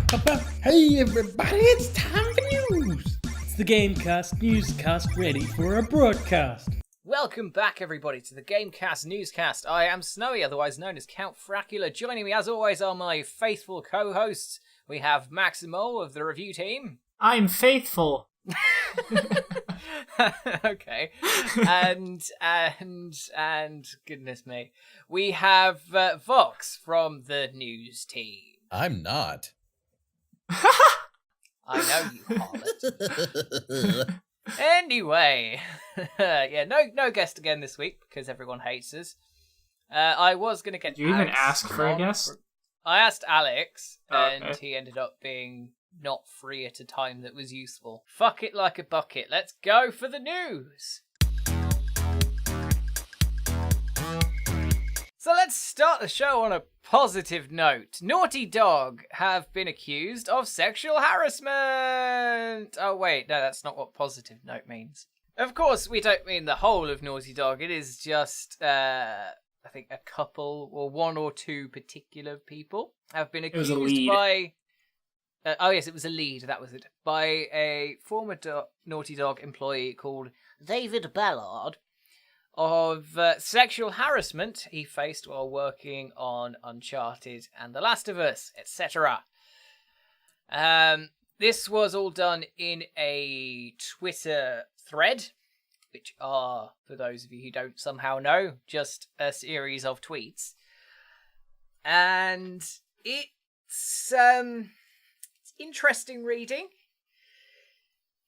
Hey everybody, it's time for news! It's the GameCast NewsCast ready for a broadcast. Welcome back everybody to the GameCast NewsCast. I am Snowy, otherwise known as Count Fracula. Joining me as always are my faithful co-hosts. We have Maximo of the review team. I'm faithful. Okay. And goodness me. We have Vox from the news team. I'm not. I know you harlot. Anyway, yeah, no guest again this week because everyone hates us. I was going to get. Did you even ask for a guest? I asked Alex, and okay. he ended up being not free at a time that was useful. Fuck it like a bucket. Let's go for the news. So let's start the show on a positive note. Naughty Dog have been accused of sexual harassment. Oh wait, no, that's not what positive note means. Of course, we don't mean the whole of Naughty Dog. It is just, I think a couple or one or two particular people have been accused by... oh yes, it was a lead, that was it. By a former Naughty Dog employee called David Ballard of sexual harassment he faced while working on Uncharted and The Last of Us, etc. This was all done in a Twitter thread, which are, for those of you who don't somehow know, just a series of tweets. And it's interesting reading.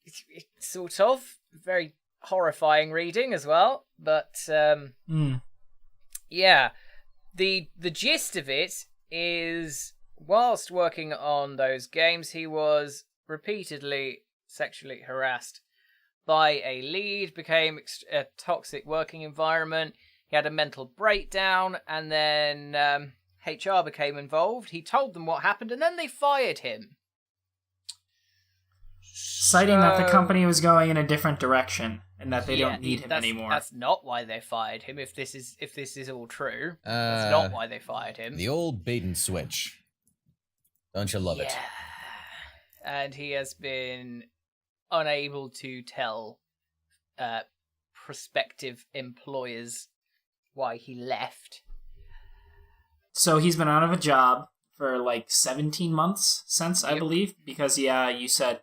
It's sort of very horrifying reading as well, but yeah, the gist of it is, whilst working on those games, he was repeatedly sexually harassed by a lead, became a toxic working environment, he had a mental breakdown, and then HR became involved. He told them what happened, and then they fired him. Citing that the company was going in a different direction and that they don't need him anymore. That's not why they fired him. If this is all true, that's not why they fired him. The old bait and switch. Don't you love it? And he has been unable to tell prospective employers why he left. So he's been out of a job for like 17 months since, I believe, because you said,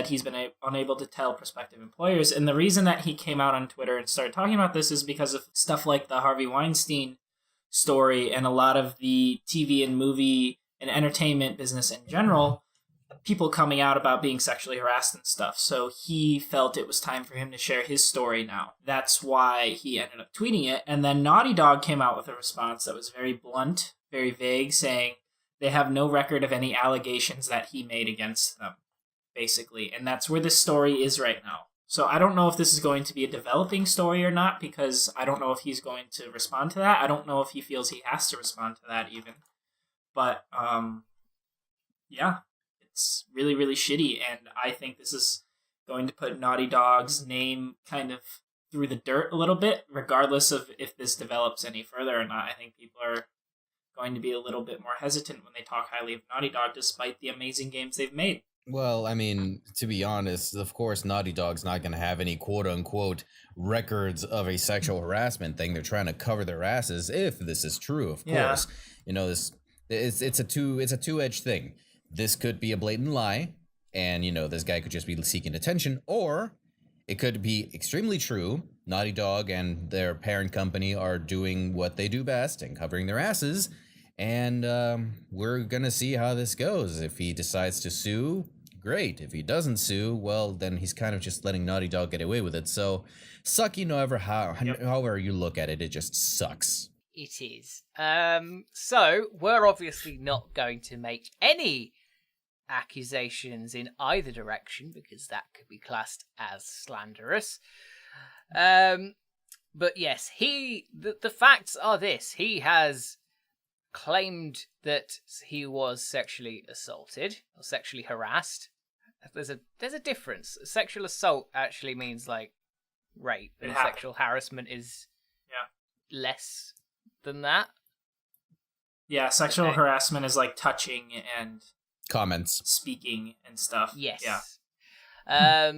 he's been unable to tell prospective employers. And the reason that he came out on Twitter and started talking about this is because of stuff like the Harvey Weinstein story and a lot of the TV and movie and entertainment business in general, people coming out about being sexually harassed and stuff. So he felt it was time for him to share his story now. That's why he ended up tweeting it. And then Naughty Dog came out with a response that was very blunt, very vague, saying they have no record of any allegations that he made against them, basically. And that's where this story is right now. So I don't know if this is going to be a developing story or not, because I don't know if he's going to respond to that. I don't know if he feels he has to respond to that even. But, yeah, it's really, really shitty. And I think this is going to put Naughty Dog's name kind of through the dirt a little bit, regardless of if this develops any further or not. I think people are going to be a little bit more hesitant when they talk highly of Naughty Dog, despite the amazing games they've made. Well, I mean, to be honest, of course, Naughty Dog's not going to have any quote-unquote records of a sexual harassment thing. They're trying to cover their asses if this is true, of course. You know, it's a two-edged thing. This could be a blatant lie, and, you know, this guy could just be seeking attention, or it could be extremely true. Naughty Dog and their parent company are doing what they do best and covering their asses. And we're going to see how this goes. If he decides to sue, great. If he doesn't sue, well, then he's kind of just letting Naughty Dog get away with it. So, however you look at it, it just sucks. It is. So, we're obviously not going to make any accusations in either direction, because that could be classed as slanderous. But yes, the facts are this. He has claimed that he was sexually assaulted or sexually harassed. There's a difference. Sexual assault actually means like rape, and sexual harassment is less than that. Yeah, sexual harassment is like touching and comments, speaking and stuff. Yes. Yeah.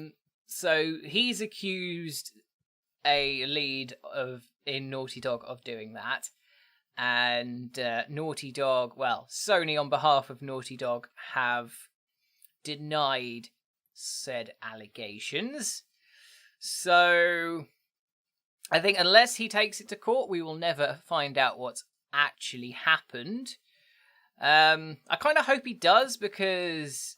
So he's accused a lead in Naughty Dog of doing that. And Naughty Dog, Sony on behalf of Naughty Dog have denied said allegations. So I think unless he takes it to court, we will never find out what's actually happened. I kind of hope he does, because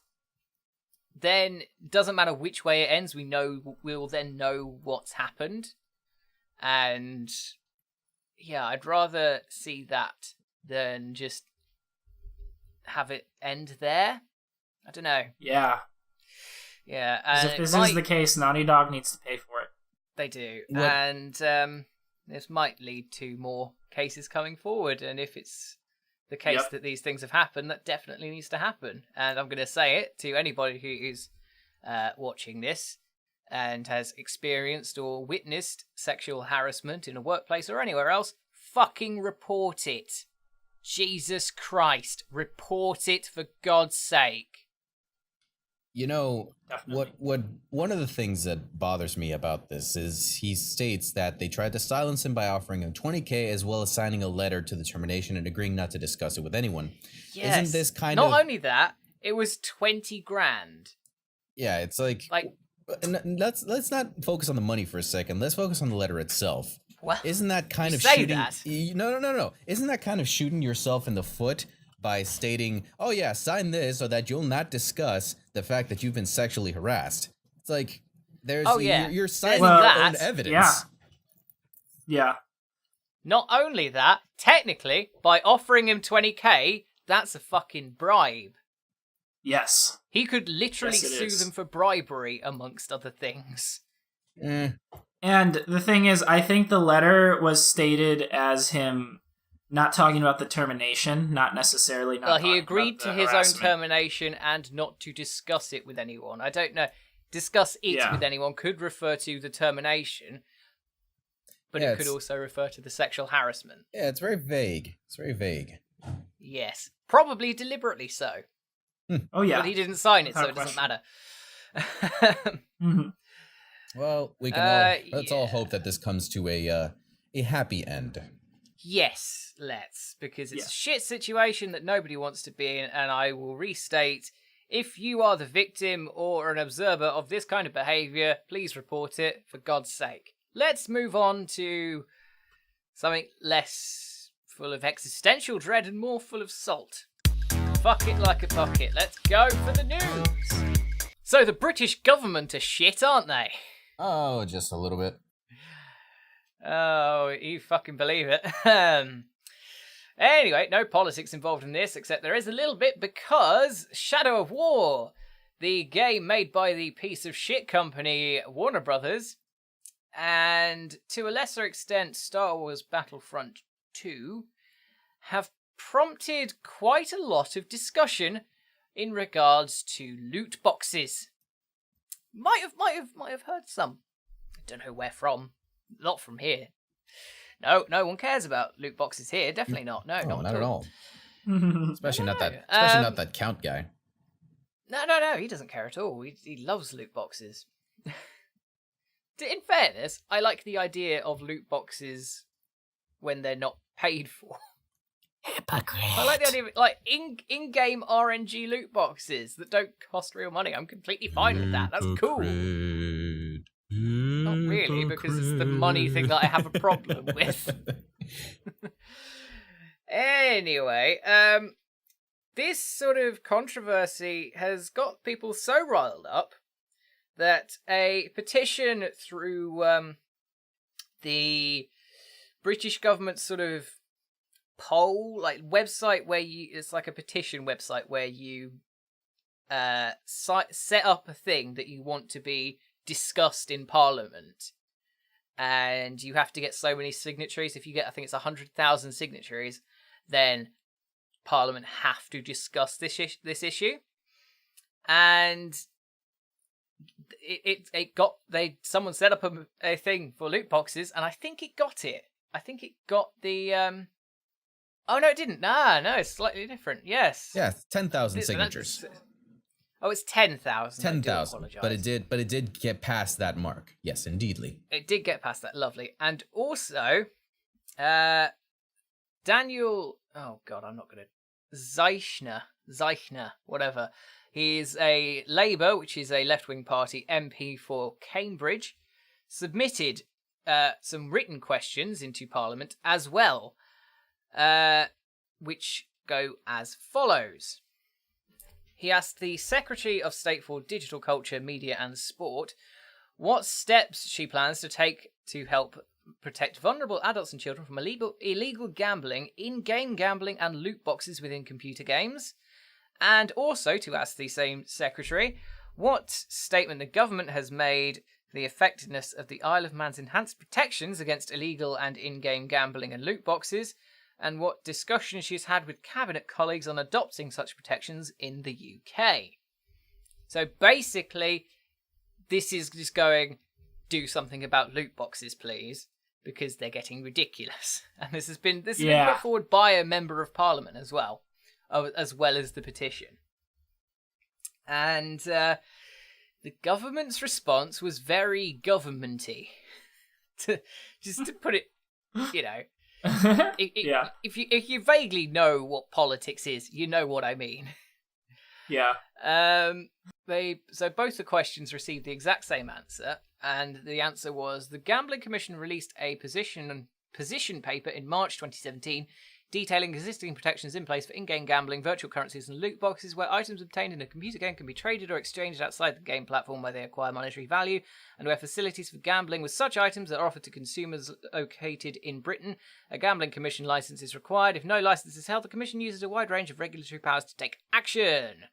then it doesn't matter which way it ends, we'll then know what's happened. And yeah, I'd rather see that than just have it end there. I don't know. Yeah. Yeah. And if this is the case, Naughty Dog needs to pay for it. They do. What? And this might lead to more cases coming forward. And if it's the case that these things have happened, that definitely needs to happen. And I'm going to say it to anybody who is watching this and has experienced or witnessed sexual harassment in a workplace or anywhere else, fucking report it. Jesus Christ, report it for God's sake. You know, Definitely. what one of the things that bothers me about this is he states that they tried to silence him by offering him $20,000 as well as signing a letter to the termination and agreeing not to discuss it with anyone. Yes. Isn't this kind Not of... only that, it was 20 grand. Yeah, it's like let's not focus on the money for a second. Let's focus on the letter itself. Well, Isn't that kind you of say shooting? that. No. Isn't that kind of shooting yourself in the foot by stating, "Oh yeah, sign this so that you'll not discuss the fact that you've been sexually harassed"? It's like you're citing your own evidence. Yeah. Yeah. Not only that, technically, by offering him 20K, that's a fucking bribe. Yes. He could literally Yes, it sue is. them for bribery, amongst other things. And the thing is, I think the letter was stated as him not talking about the termination, not necessarily not Well, he talking agreed about to the his harassment. own termination and not to discuss it with anyone. I don't know. Discuss it Yeah. with anyone could refer to the termination, but Yeah, it could also refer to the sexual harassment. Yeah, it's very vague. It's very vague. Yes. Probably deliberately so. Oh, yeah. But he didn't sign it, so Without it doesn't matter. Mhm. Well, we can let's all yeah. hope that this comes to a happy end. Yes, let's. Because it's Yeah. a shit situation that nobody wants to be in, and I will restate, if you are the victim or an observer of this kind of behaviour, please report it, for God's sake. Let's move on to something less full of existential dread and more full of salt. Fuck it like a bucket. Let's go for the news. So the British government are shit, aren't they? Oh, just a little bit. Oh, you fucking believe it. Anyway, no politics involved in this, except there is a little bit because Shadow of War, the game made by the piece of shit company Warner Brothers, and to a lesser extent Star Wars Battlefront 2, have prompted quite a lot of discussion in regards to loot boxes. Might have heard some. I don't know where from. Not from here. No one cares about loot boxes here. Definitely not. No, not at all. Especially not that. No. Especially not that count guy. No. He doesn't care at all. He loves loot boxes. In fairness, I like the idea of loot boxes when they're not paid for. Hypocrite. I like the idea of like in-game RNG loot boxes that don't cost real money. I'm completely fine with that. That's cool. Not really, because it's the money thing that I have a problem with. Anyway, this sort of controversy has got people so riled up that a petition through the British government sort of poll, like website where it's like a petition website where you set up a thing that you want to be discussed in Parliament, and you have to get so many signatories. If you get, I think it's 100,000 signatories, then Parliament have to discuss this issue. And someone set up a thing for loot boxes, and I think it got it. I think it got the Oh, no, it didn't. No, it's slightly different. Yes. Yeah, 10,000 signatures. Oh, it's 10,000. 10,000. But it did get past that mark. Yes, indeedly. It did get past that. Lovely. And also, Daniel. Oh God, I'm not gonna. Zeichner, whatever. He's a Labour, which is a left-wing party MP for Cambridge, submitted some written questions into Parliament as well, which go as follows. He asked the Secretary of State for Digital Culture, Media and Sport what steps she plans to take to help protect vulnerable adults and children from illegal gambling, in-game gambling and loot boxes within computer games. And also to ask the same Secretary what statement the government has made for the effectiveness of the Isle of Man's enhanced protections against illegal and in-game gambling and loot boxes, and what discussions she's had with cabinet colleagues on adopting such protections in the UK. So basically, this is just going, do something about loot boxes, please, because they're getting ridiculous. And this has been put forward by a member of Parliament as well as the petition. And the government's response was very governmenty, to put it, if you vaguely know what politics is, you know what I mean. Yeah. So both the questions received the exact same answer, and the answer was the Gambling Commission released a position paper in March 2017 detailing existing protections in place for in-game gambling, virtual currencies, and loot boxes where items obtained in a computer game can be traded or exchanged outside the game platform where they acquire monetary value, and where facilities for gambling with such items are offered to consumers located in Britain. A Gambling Commission license is required. If no license is held, the Commission uses a wide range of regulatory powers to take action.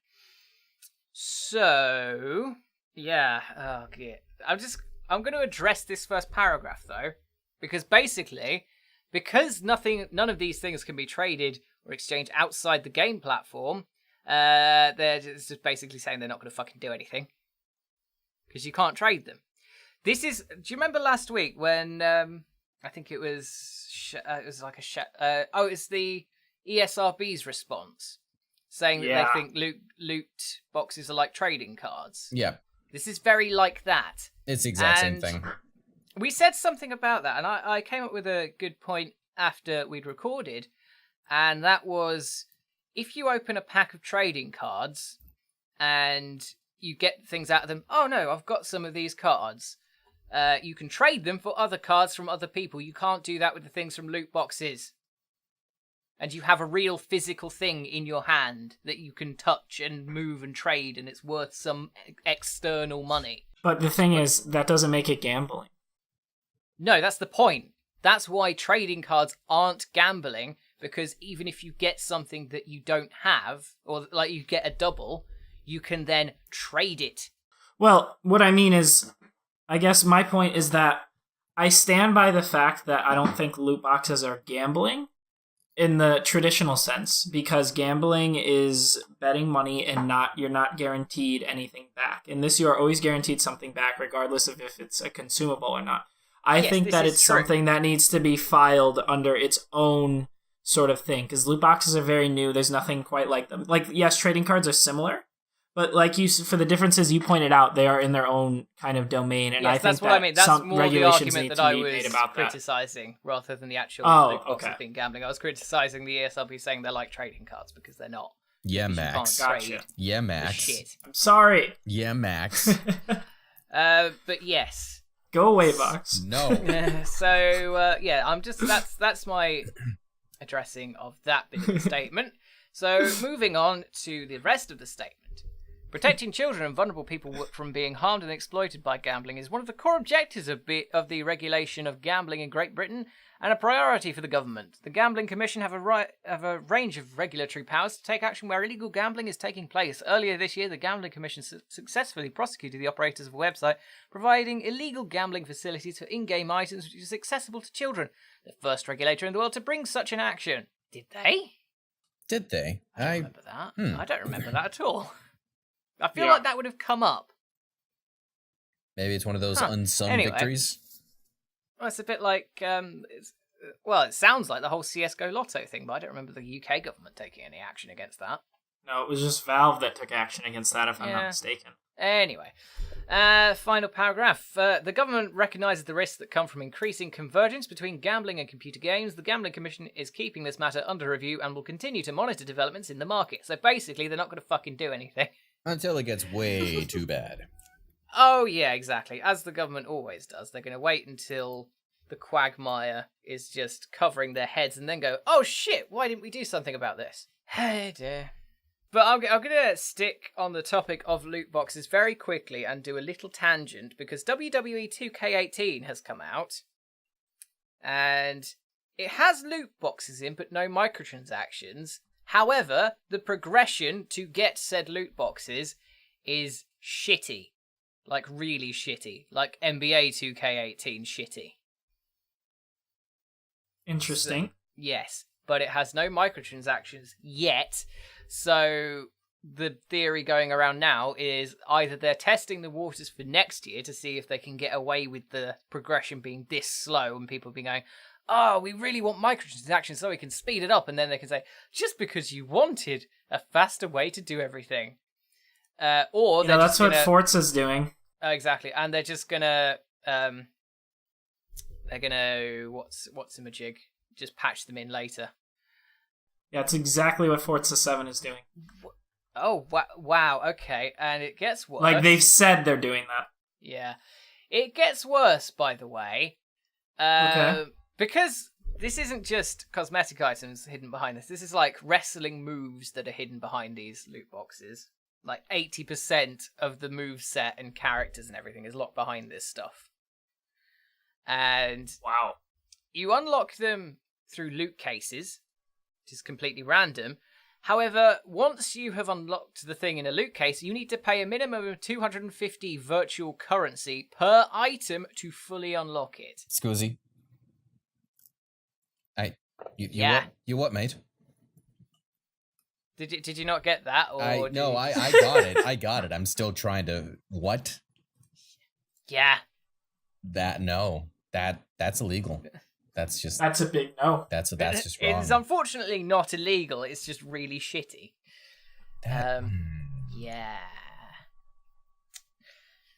So, yeah, I'm going to address this first paragraph though, because basically, because none of these things can be traded or exchanged outside the game platform, they're just basically saying they're not going to fucking do anything because you can't trade them. Do you remember last week when I think it's the ESRB's response saying that they think loot boxes are like trading cards? Yeah. This is very like that. It's the exact same thing. We said something about that, and I came up with a good point after we'd recorded, and that was, if you open a pack of trading cards and you get things out of them, oh no, I've got some of these cards, you can trade them for other cards from other people. You can't do that with the things from loot boxes. And you have a real physical thing in your hand that you can touch and move and trade, and it's worth some external money. But the thing is, that doesn't make it gambling. No, that's the point. That's why trading cards aren't gambling, because even if you get something that you don't have, or like you get a double, you can then trade it. Well, what I mean is, I guess my point is that I stand by the fact that I don't think loot boxes are gambling in the traditional sense, because gambling is betting money and you're not guaranteed anything back. In this, you are always guaranteed something back, regardless of if it's a consumable or not. I think that it's something that needs to be filed under its own sort of thing, because loot boxes are very new. There's nothing quite like them. Like, yes, trading cards are similar, but like for the differences you pointed out, they are in their own kind of domain. And yes, I think that's what I mean. That's some more regulations the argument need that to I be made was about criticizing, rather than the actual loot boxes being gambling. I was criticizing the ESRB saying they're like trading cards, because they're not. Yeah, Max. Gotcha. Yeah, Max. Shit. I'm sorry. Yeah, Max. But yes. Go away, Vox. No. So I'm just that's my addressing of that bit of the statement. So moving on to the rest of the statement. Protecting children and vulnerable people from being harmed and exploited by gambling is one of the core objectives of the regulation of gambling in Great Britain, and a priority for the government. The Gambling Commission have a range of regulatory powers to take action where illegal gambling is taking place. Earlier this year, the Gambling Commission successfully prosecuted the operators of a website providing illegal gambling facilities for in-game items which is accessible to children. The first regulator in the world to bring such an action. Did they? Did they? I don't remember that. I don't remember that at all. I feel like that would have come up. Maybe it's one of those unsung victories. Well, it's a bit like well, it sounds like the whole CS:GO Lotto thing, but I don't remember the UK government taking any action against that. No, it was just Valve that took action against that, if I'm not mistaken. Anyway, final paragraph. The government recognises the risks that come from increasing convergence between gambling and computer games. The Gambling Commission is keeping this matter under review and will continue to monitor developments in the market. So basically, they're not going to fucking do anything. Until it gets way too bad. Oh, yeah, exactly. As the government always does. They're going to wait until the quagmire is just covering their heads and then go, oh shit, why didn't we do something about this? Hey dear. But I'm going to stick on the topic of loot boxes very quickly and do a little tangent because WWE 2K18 has come out and it has loot boxes in but no microtransactions. However, the progression to get said loot boxes is shitty. Like really shitty. Like NBA 2K18 shitty. Interesting. So, yes, but it has no microtransactions yet. So the theory going around now is either they're testing the waters for next year to see if they can get away with the progression being this slow and people being going, oh, we really want microtransactions so we can speed it up. And then they can say, just because you wanted a faster way to do everything. Or yeah, that's what Forza's doing. Exactly. And they're just gonna what's in a jig? Just patch them in later. Yeah, it's exactly what Forza 7 is doing. Oh, wow, okay. And it gets worse. Like, they've said they're doing that. Yeah. It gets worse, by the way. Okay. Because this isn't just cosmetic items hidden behind this. This is like wrestling moves that are hidden behind these loot boxes. Like 80% of the move set and characters and everything is locked behind this stuff. And wow. You unlock them through loot cases, which is completely random. However, once you have unlocked the thing in a loot case, you need to pay a minimum of 250 virtual currency per item to fully unlock it. Scusi. You what, mate? Did you not get that? Or I got it. I got it. I'm still trying to... What? Yeah. That's illegal. That's a big no. That's just wrong. It's unfortunately not illegal. It's just really shitty. Yeah.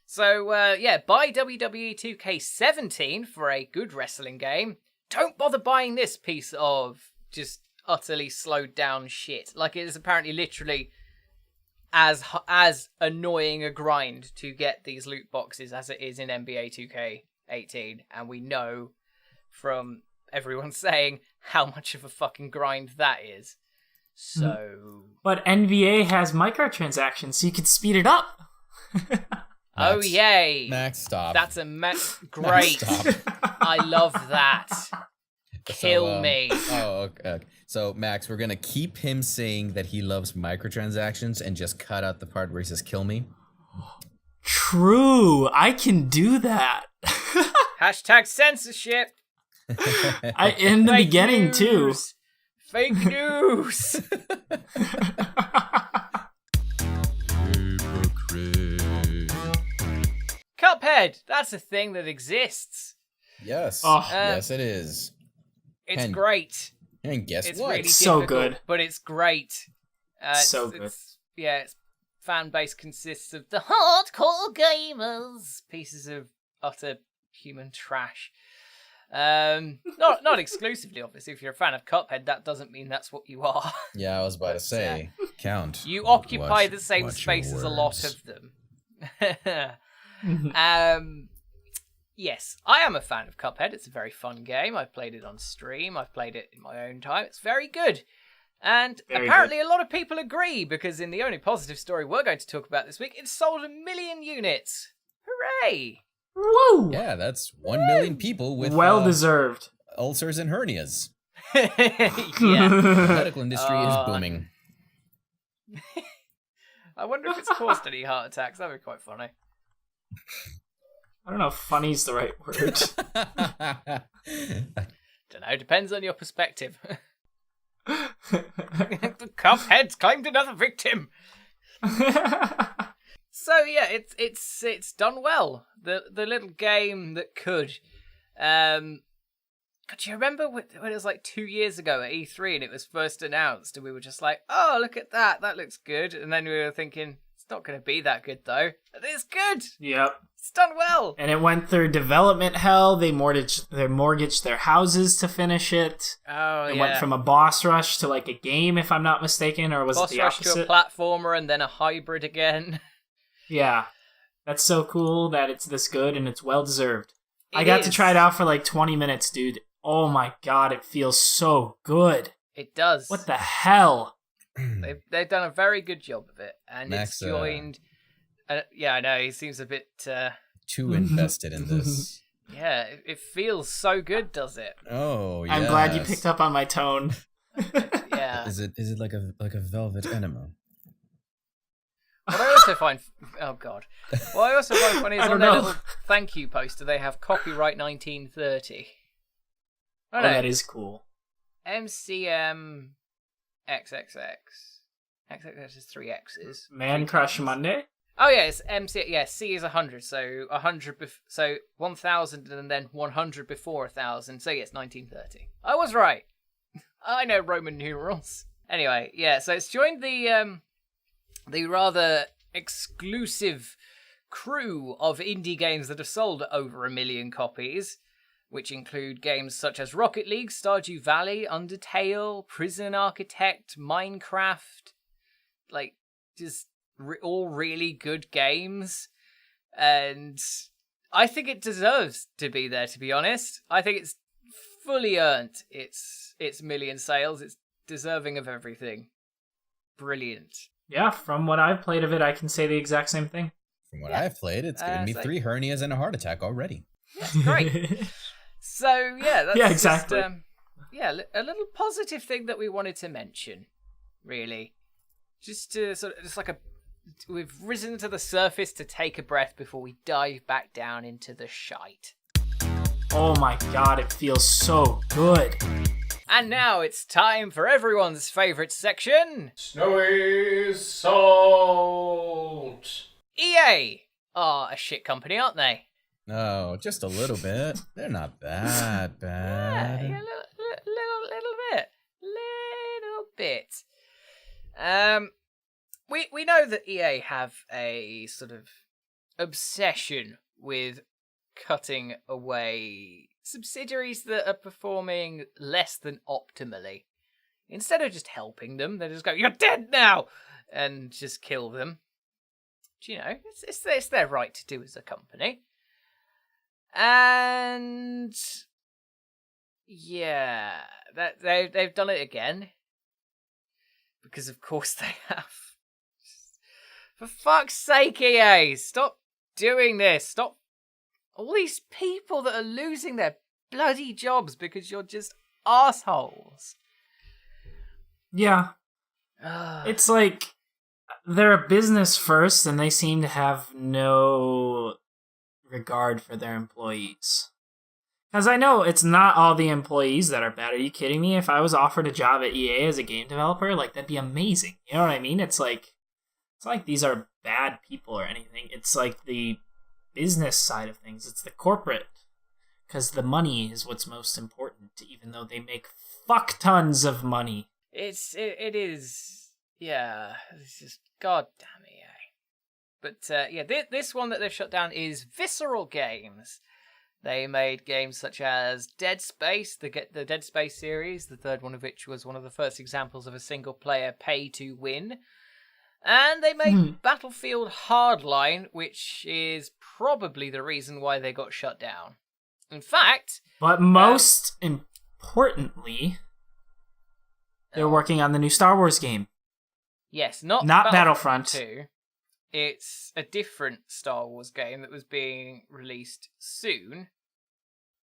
So buy WWE 2K17 for a good wrestling game. Don't bother buying this piece of just utterly slowed down shit. Like, it is apparently literally as annoying a grind to get these loot boxes as it is in NBA 2K18, and we know from everyone saying how much of a fucking grind that is. So... But NBA has microtransactions, so you could speed it up. Oh, yay. Max, stop. That's great. Max, I love that. Kill me. Oh, okay. So, Max, we're going to keep him saying that he loves microtransactions and just cut out the part where he says, kill me. True. I can do that. Hashtag censorship. In the Fake beginning, news. too. Fake news. Cuphead. That's a thing that exists. Yes. Oh. Yes, it is. It's great. And guess it's what? really so difficult, good. But it's great. So good. Its fan base consists of the hardcore gamers, pieces of utter human trash. Not exclusively, obviously. If you're a fan of Cuphead, that doesn't mean that's what you are. Yeah, I was about to say, count. You occupy the same space as a lot of them. Yes, I am a fan of Cuphead. It's a very fun game. I've played it on stream. I've played it in my own time. It's very good. And apparently a lot of people agree, because in the only positive story we're going to talk about this week, it sold 1 million units. Hooray! Woo! Yeah, that's 1 million people with well-deserved ulcers and hernias. Yeah. The medical industry is booming. I wonder if it's caused any heart attacks. That'd be quite funny. I don't know if funny's the right word. Don't know. Depends on your perspective. Cuphead's claimed another victim. So yeah, it's done well. The little game that could. God, do you remember when it was like 2 years ago at E3 and it was first announced and we were just like, oh, look at that. That looks good. And then we were thinking, it's not going to be that good though. It's good. Yep. It's done well. And it went through development hell. They mortgaged their houses to finish it. Oh, It went from a boss rush to like a game, if I'm not mistaken, or was boss it the rush opposite? to a platformer and then a hybrid again. Yeah. That's so cool that it's this good and it's well deserved. I got to try it out for like 20 minutes, dude. Oh my god, it feels so good. It does. What the hell? They've done a very good job of it, and Max, it's joined. Yeah, I know he seems a bit too invested in this. Yeah, it feels so good, does it? Oh, yeah. I'm glad you picked up on my tone. Yeah. Is it like a velvet enema? What I also find, oh god, what I also find funny is I on don't their know. little thank you poster they have copyright 1930. Oh, that is cool. MCM XXX. XXX is 3 X's. Man Crush Monday? Oh yeah, it's MC. Yeah, C is 100, so 100. So 1000 and then 100 before 1000. So yeah, it's 1930. I was right. I know Roman numerals. Anyway, yeah. So it's joined the rather exclusive crew of indie games that have sold over 1 million copies, which include games such as Rocket League, Stardew Valley, Undertale, Prison Architect, Minecraft, like just all really good games. And I think it deserves to be there, to be honest. I think it's fully earned its million sales. It's deserving of everything. Brilliant. Yeah, from what I've played of it, I can say the exact same thing. From what I've played, it's given me it's like- 3 hernias and a heart attack already. That's great. So yeah, that's Yeah, exactly. Just, a little positive thing that we wanted to mention, really, just to sort of just like we've risen to the surface to take a breath before we dive back down into the shite. Oh my god, it feels so good. And now it's time for everyone's favourite section, Snowy Salt. EA are a shit company, aren't they? No, just a little bit. They're not that bad. Yeah, little bit. We know that EA have a sort of obsession with cutting away subsidiaries that are performing less than optimally. Instead of just helping them, they just go, "You're dead now," and just kill them. Do you know, it's their right to do as a company. And yeah, that they've done it again, because of course they have. For fuck's sake, EA, stop doing this. Stop all these people that are losing their bloody jobs because you're just assholes. Yeah. It's like they're a business first and they seem to have no regard for their employees. Because I know it's not all the employees that are bad. Are you kidding me? If I was offered a job at EA as a game developer, like that'd be amazing. You know what I mean? It's like these are bad people or anything. It's like the business side of things. It's the corporate. Because the money is what's most important, even though they make fuck tons of money. It is. Yeah, it's just goddamn EA. But this one that they've shut down is Visceral Games. They made games such as Dead Space, the Dead Space series, the third one of which was one of the first examples of a single-player pay-to-win. And they made Battlefield Hardline, which is probably the reason why they got shut down. In fact... But most importantly, they're working on the new Star Wars game. Yes, not Battlefront 2. It's a different Star Wars game that was being released soon.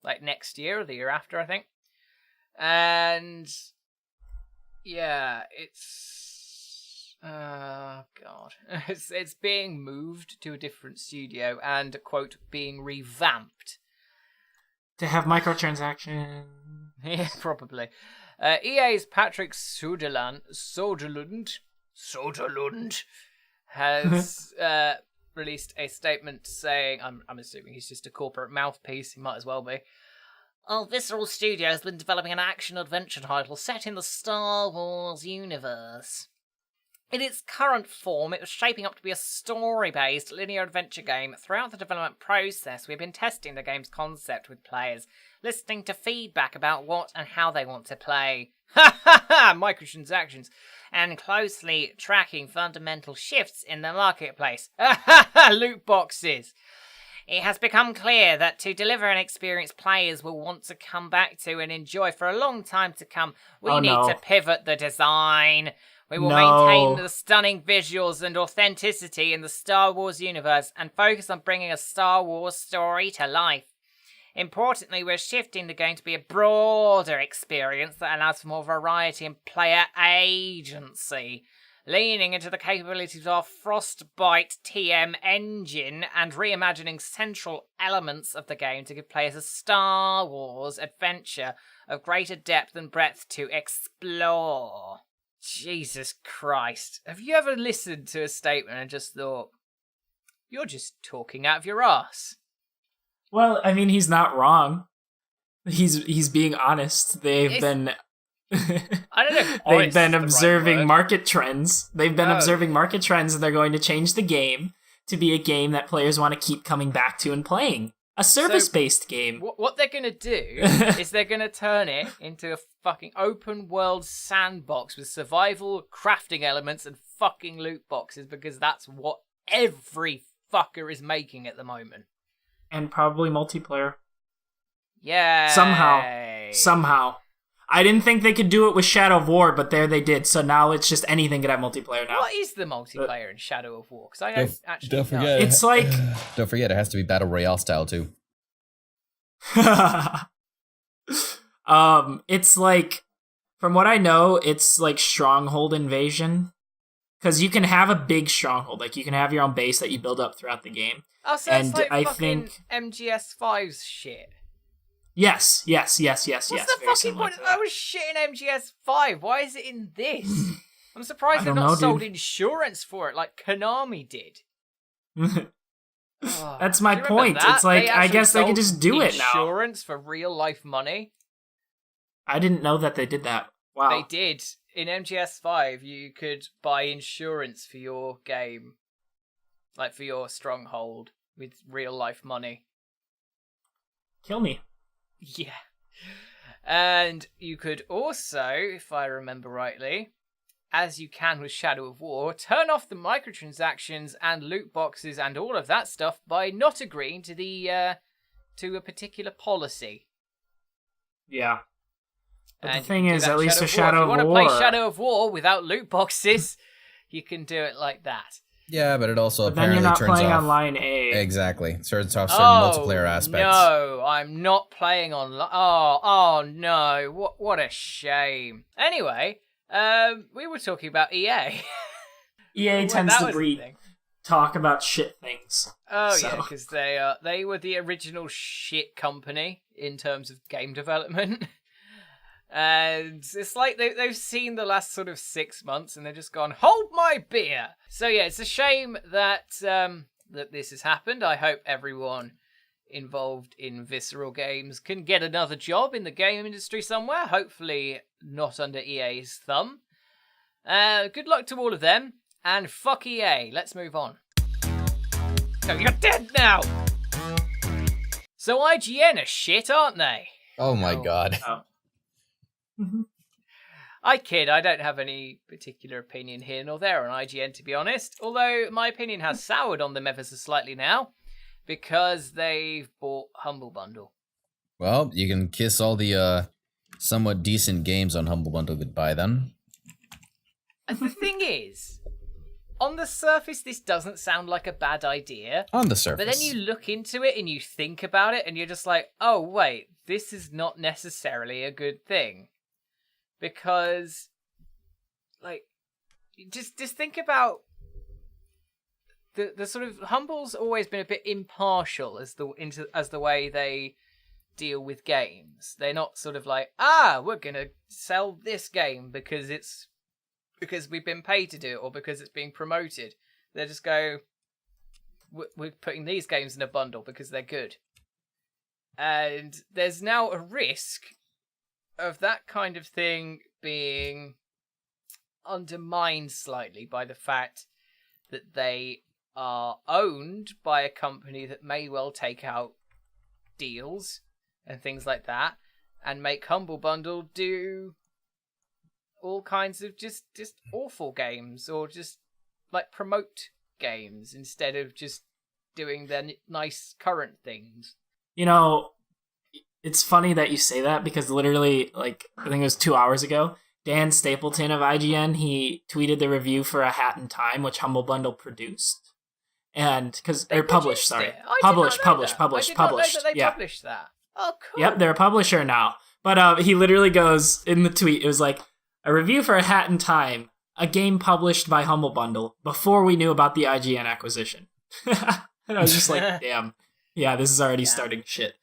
Like next year or the year after, I think. And... yeah, it's... oh, God. It's being moved to a different studio and, quote, being revamped. To have microtransactions. Yeah, probably. EA's Patrick Soderlund has released a statement saying, I'm assuming he's just a corporate mouthpiece, he might as well be. Visceral Studio has been developing an action-adventure title set in the Star Wars universe. In its current form, it was shaping up to be a story-based linear adventure game. Throughout the development process, we've been testing the game's concept with players, listening to feedback about what and how they want to play. Ha ha ha! Microtransactions. And closely tracking fundamental shifts in the marketplace. Ha ha ha! Loot boxes. It has become clear that to deliver an experience players will want to come back to and enjoy for a long time to come, we need to pivot the design. We will maintain the stunning visuals and authenticity in the Star Wars universe and focus on bringing a Star Wars story to life. Importantly, we're shifting the game to be a broader experience that allows for more variety and player agency, leaning into the capabilities of our Frostbite TM engine and reimagining central elements of the game to give players a Star Wars adventure of greater depth and breadth to explore. Jesus Christ. Have you ever listened to a statement and just thought, you're just talking out of your ass? Well, I mean, he's not wrong. He's being honest. They've been observing market trends. They've been observing market trends, and they're going to change the game to be a game that players want to keep coming back to and playing. A service-based game. What they're going to do is they're going to turn it into a fucking open-world sandbox with survival crafting elements and fucking loot boxes, because that's what every fucker is making at the moment. And probably multiplayer. Yeah. Somehow. I didn't think they could do it with Shadow of War, but there they did. So now it's just anything could have multiplayer now. What is the multiplayer in Shadow of War? Because I don't actually forget. It's like... Don't forget, it has to be Battle Royale style, too. It's like... From what I know, it's like Stronghold Invasion. Because you can have a big stronghold. Like, you can have your own base that you build up throughout the game. Oh, so it's like fucking MGS5's shit. Yes. What's the fucking point? I was shit in MGS5. Why is it in this? I'm surprised they've not sold insurance for it like Konami did. That's my point. It's like, I guess they could just do it now. Insurance for real life money? I didn't know that they did that. Wow. They did. In MGS5, you could buy insurance for your game. Like for your stronghold with real life money. Kill me. Yeah. And you could also, if I remember rightly, as you can with Shadow of War, turn off the microtransactions and loot boxes and all of that stuff by not agreeing to the to a particular policy. Yeah. But and the thing is, at least with Shadow of War, if you want to play Shadow of War without loot boxes, you can do it like that. Yeah, but it also then you're not playing on line A. Exactly. Turns off certain multiplayer aspects. No, I'm not playing online. Oh no. What a shame. Anyway, we were talking about EA. EA tends to talk about shit things. Oh yeah, because they were the original shit company in terms of game development. And it's like they've seen the last sort of 6 months and they've just gone, hold my beer. So yeah, it's a shame that that this has happened. I hope everyone involved in Visceral Games can get another job in the game industry somewhere. Hopefully not under EA's thumb. Good luck to all of them. And fuck EA. Let's move on. Oh, you're dead now! So IGN are shit, aren't they? Oh my god. Oh. I kid, I don't have any particular opinion here nor there on IGN, to be honest. Although my opinion has soured on them ever so slightly now, because they've bought Humble Bundle. Well, you can kiss all the somewhat decent games on Humble Bundle goodbye then. And the thing is, on the surface, this doesn't sound like a bad idea. On the surface. But then you look into it and you think about it and you're just like, oh wait, this is not necessarily a good thing. Because, like, just think about the sort of Humble's always been a bit impartial as the way they deal with games. They're not sort of like, we're gonna sell this game because we've been paid to do it or because it's being promoted. They just go, we're putting these games in a bundle because they're good. And there's now a risk of that kind of thing being undermined slightly by the fact that they are owned by a company that may well take out deals and things like that and make Humble Bundle do all kinds of just awful games, or just like promote games instead of just doing their nice current things. You know, it's funny that you say that, because literally, like, I think it was 2 hours ago, Dan Stapleton of IGN, he tweeted the review for A Hat in Time, which Humble Bundle produced. And, because they're published, sorry. Published. I did not know that they published that. Oh, cool. Yep, they're a publisher now. But he literally goes, in the tweet, it was like, a review for A Hat in Time, a game published by Humble Bundle, before we knew about the IGN acquisition. And I was just like, damn. Yeah, this is already starting shit.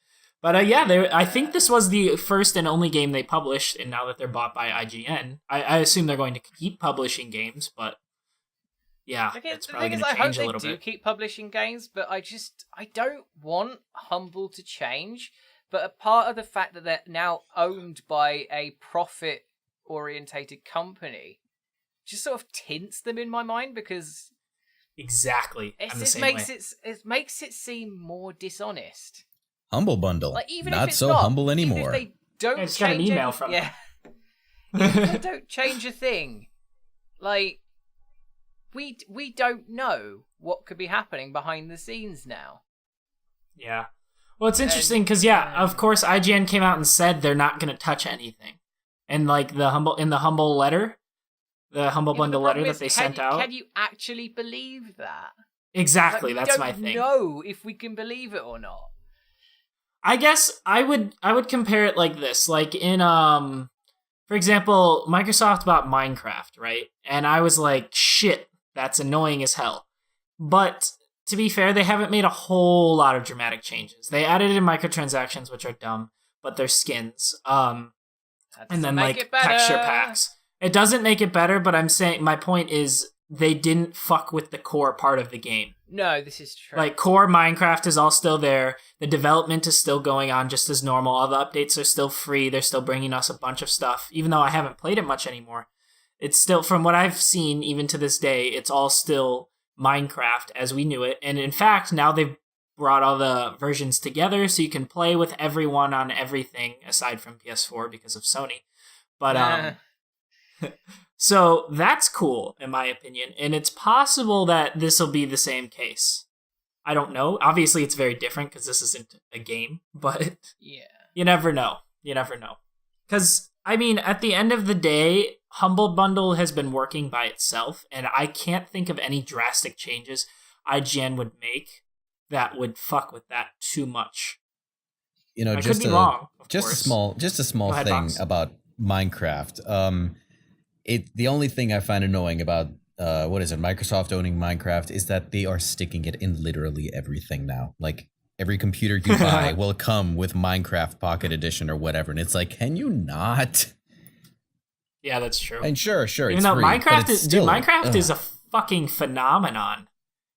But I think this was the first and only game they published, and now that they're bought by IGN, I assume they're going to keep publishing games, but yeah, it's probably going to change a little bit. I hope they do keep publishing games, but I don't want Humble to change, but a part of the fact that they're now owned by a profit-orientated company just sort of tints them in my mind, because exactly, it makes it seem more dishonest. Humble Bundle, like, even not if it's so humble anymore. Even if they don't just got an email from them. Even if they don't change a thing, like, we don't know what could be happening behind the scenes now. Yeah. Well, it's interesting because of course IGN came out and said they're not going to touch anything, and like the Humble letter, the Humble Bundle letter that they sent out. Can you actually believe that? Exactly, that's my thing. I don't know if we can believe it or not. I guess I would compare it like this. Like in, for example, Microsoft bought Minecraft, right? And I was like, shit, that's annoying as hell. But to be fair, they haven't made a whole lot of dramatic changes. They added in microtransactions, which are dumb, but they're skins. And then like texture packs. It doesn't make it better, but I'm saying, my point is, they didn't fuck with the core part of the game. No, this is true. Like, core Minecraft is all still there. The development is still going on just as normal. All the updates are still free. They're still bringing us a bunch of stuff. Even though I haven't played it much anymore, it's still, from what I've seen, even to this day, it's all still Minecraft as we knew it. And in fact, now they've brought all the versions together so you can play with everyone on everything aside from PS4 because of Sony. But, so that's cool, in my opinion, and it's possible that this will be the same case. I don't know. Obviously, it's very different because this isn't a game, but you never know. You never know. Because, I mean, at the end of the day, Humble Bundle has been working by itself, and I can't think of any drastic changes IGN would make that would fuck with that too much. You know, I could be wrong. Just a small ahead, thing Fox. about Minecraft. The only thing I find annoying about Microsoft owning Minecraft is that they are sticking it in literally everything now. Like, every computer you buy will come with Minecraft Pocket Edition or whatever, and it's like, can you not? Yeah, that's true. And sure, even it's though free, Minecraft is a fucking phenomenon.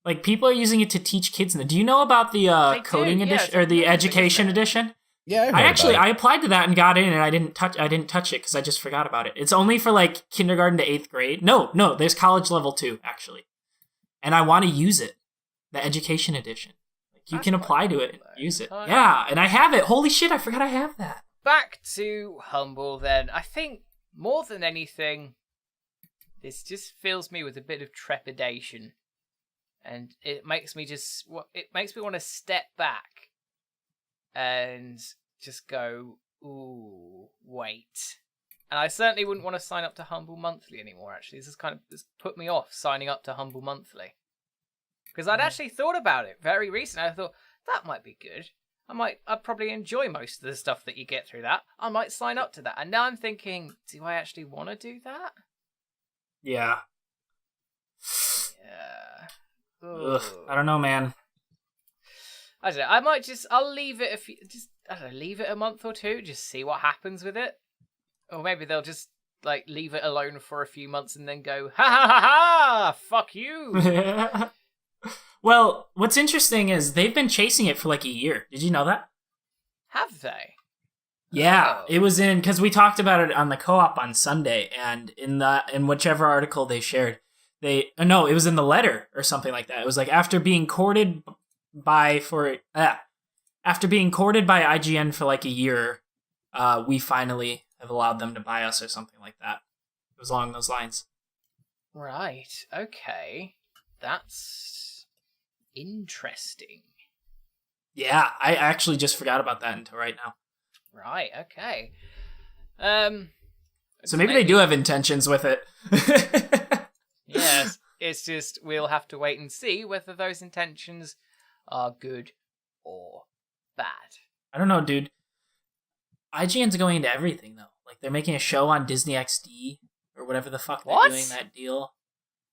Like, people are using it to teach kids. Do you know about the coding edition or the education edition? Yeah, I applied to that and got in, and I didn't touch it because I just forgot about it. It's only for like kindergarten to 8th grade. No, there's college level too, actually, and I want to use it. The education edition, like, you can apply to it and use it. Yeah, and I have it. Holy shit, I forgot I have that. Back to Humble, then. I think more than anything, this just fills me with a bit of trepidation, and it makes me want to step back and just go, ooh, wait. And I certainly wouldn't want to sign up to Humble Monthly anymore, actually. This put me off signing up to Humble Monthly. Because I'd actually thought about it very recently. I thought, that might be good. I'd probably enjoy most of the stuff that you get through that. I might sign up to that. And now I'm thinking, do I actually want to do that? Yeah. Yeah. Ugh, I don't know, man. I don't know. I'll leave it leave it a month or two, just see what happens with it. Or maybe they'll just, like, leave it alone for a few months and then go, ha ha ha ha, fuck you. Well, what's interesting is they've been chasing it for like a year. Did you know that? Have they? Yeah, Oh. it was in because we talked about it on the co-op on Sunday, and in whichever article they shared, it was in the letter or something like that. It was like after being courted by IGN for like a year, we finally have allowed them to buy us or something like that. It was along those lines. Right. Okay. That's interesting. Yeah, I actually just forgot about that until right now. Right. Okay. So maybe they do have intentions with it. Yes. It's just we'll have to wait and see whether those intentions are good or bad. I don't know, dude. IGN's going into everything though. Like they're making a show on Disney XD or whatever the fuck they're doing that deal.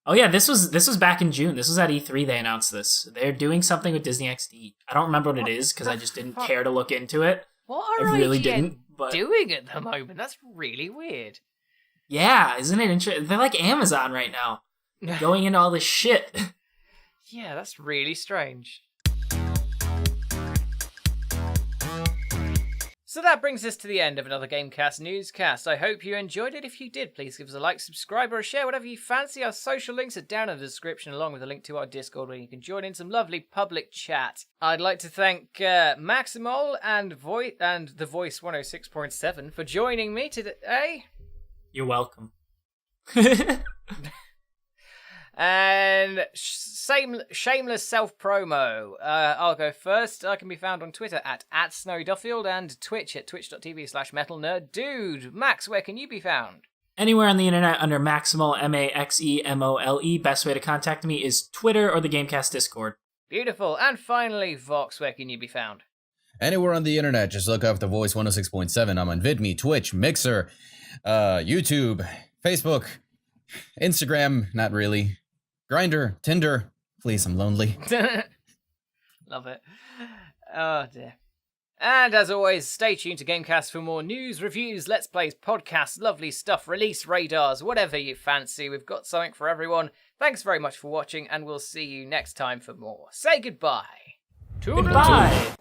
Oh yeah, this was back in June. This was at E3 they announced this. They're doing something with Disney XD. I don't remember what it is because I just didn't care to look into it. What are I really IGN didn't, but doing at the moment? That's really weird. yeah, isn't it interesting? They're like Amazon right now, going into all this shit. Yeah, that's really strange. So that brings us to the end of another GameCast newscast. I hope you enjoyed it. If you did, please give us a like, subscribe, or a share, whatever you fancy. Our social links are down in the description, along with a link to our Discord where you can join in some lovely public chat. I'd like to thank Maximol and the Voice 106.7 for joining me today. You're welcome. And shameless self-promo. I'll go first. I can be found on Twitter at @SnowDuffield and Twitch at twitch.tv/metalnerddude. Max, where can you be found? Anywhere on the internet under Maximal, MAXEMOLE. Best way to contact me is Twitter or the GameCast Discord. Beautiful. And finally, Vox, where can you be found? Anywhere on the internet, just look up The Voice 106.7. I'm on VidMe, Twitch, Mixer, YouTube, Facebook, Instagram, not really. Grindr, Tinder. Please, I'm lonely. Love it. Oh, dear. And as always, stay tuned to Gamecast for more news, reviews, Let's Plays, podcasts, lovely stuff, release radars, whatever you fancy. We've got something for everyone. Thanks very much for watching, and we'll see you next time for more. Say goodbye. Goodbye.